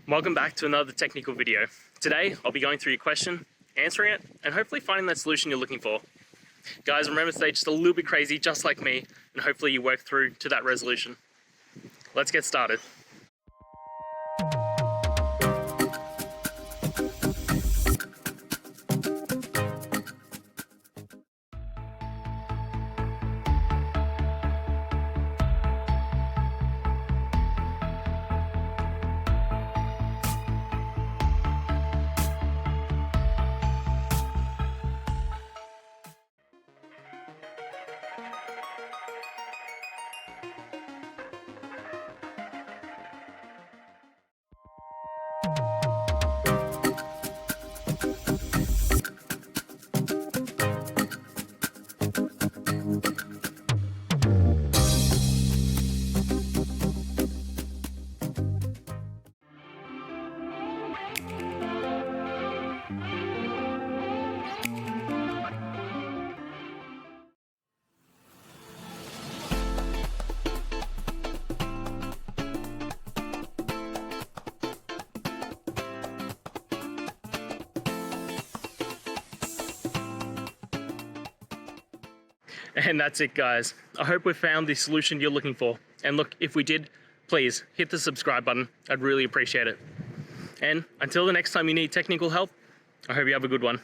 Welcome back to another technical video. Today, I'll be going through your question, answering it, and hopefully finding that solution you're looking for. Guys, remember to stay just a little bit crazy, just like me, and hopefully you work through to that resolution. Let's get started. And that's it, guys. I hope we found the solution you're looking for. And look, if we did, please hit the subscribe button. I'd really appreciate it. And until the next time you need technical help, I hope you have a good one.